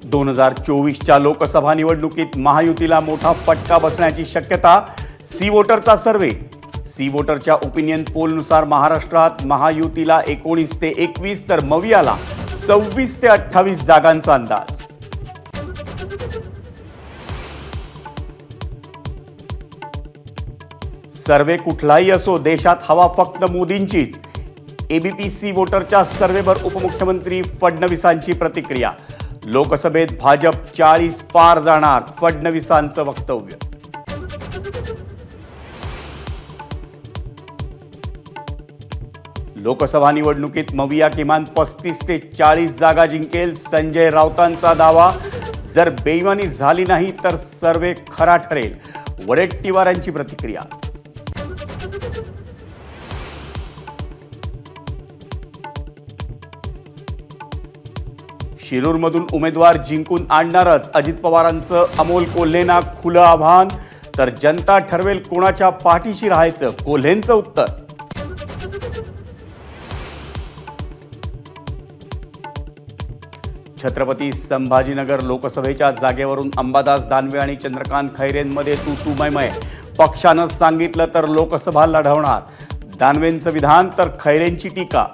2024च्या लोकसभा निवडणुकीत महायुतीला मोठा फटका बसण्याची शक्यता। सी वोटरचा सर्व्हे। सी वोटरच्या ओपिनियन पोलनुसार महाराष्ट्रात महायुतीला 19 ते 21 तर मवियाला 26 ते 28 जागांचा अंदाज। सर्वे कुठलाही असो, देशात हवा फक्त मोदींचीच। एबीपी सी वोटरच्या सर्वेवर उपमुख्यमंत्री फडणवीसांची प्रतिक्रिया। लोकसभेत भाजप 40 पार जाणार, फडणवीसांचं वक्तव्य। लोकसभा निवडणुकीत मविया किमान 35 ते 40 जागा जिंकेल, संजय राऊतांचा दावा। जर बेईमानी झाली नाही तर सर्वे खरा ठरेल, वडेट्टीवारांची प्रतिक्रिया। शिरूरमधून उमेदवार जिंकून आणणारच, अजित पवारांचं अमोल कोल्हेंना खुलं आव्हान। तर जनता ठरवेल कोणाच्या पाठीशी राहायचं, कोल्हेंचं उत्तर। छत्रपती संभाजीनगर लोकसभेच्या जागेवरून अंबादास दानवे आणि चंद्रकांत खैरेंमध्ये तू मैमय। पक्षानं सांगितलं तर लोकसभा लढवणार, दानवेंचं विधान तर खैरेंची टीका।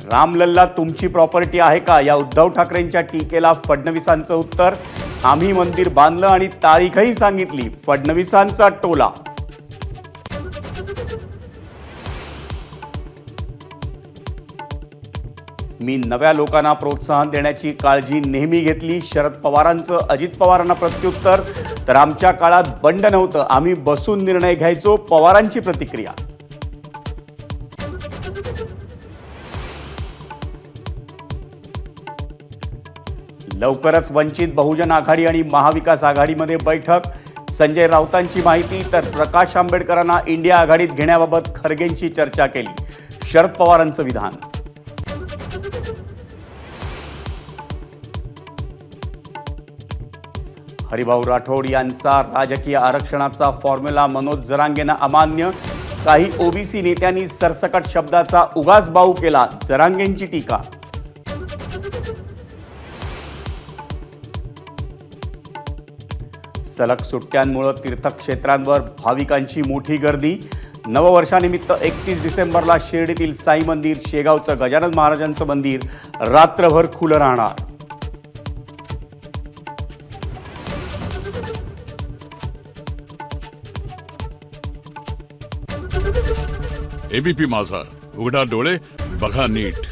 रामलल्ला तुमची प्रॉपर्टी आहे का, या उद्धव ठाकरेंच्या टीकेला फडणवीसांचं उत्तर। आम्ही मंदिर बांधलं आणि तारीखही सांगितली, फडणवीसांचा टोला। मी नव्या लोकांना प्रोत्साहन देण्याची काळजी नेहमी घेतली, शरद पवारांचं अजित पवारांना प्रत्युत्तर। तर आमच्या काळात बंड नव्हतं, आम्ही बसून निर्णय घ्यायचो, पवारांची प्रतिक्रिया। लवकरच वंचित बहुजन आघाडी आणि महाविकास आघाडीमध्ये बैठक। संजय राऊतांची माहिती। तर प्रकाश आंबेडकरांना इंडिया आघाडीत घेण्याबाबत खरगेंची चर्चा केली, शरद पवारांचं विधान। हरिभाऊ राठोड यांचा राजकीय आरक्षणाचा फॉर्म्युला मनोज जरांगेंना अमान्य। काही ओबीसी नेत्यांनी सरसकट शब्दाचा उगाच बाऊ केला, जरांगेंची टीका। सलग सुट्ट्यांमुळे तीर्थक्षेत्रांवर भाविकांची मोठी गर्दी। नववर्षानिमित्त 31 डिसेंबरला शिर्डीतील साई मंदिर, शेगावचं गजानन महाराजांचं मंदिर रात्रभर खुलं राहणार। एबीपी माझा, उघडा डोळे बघा नीट।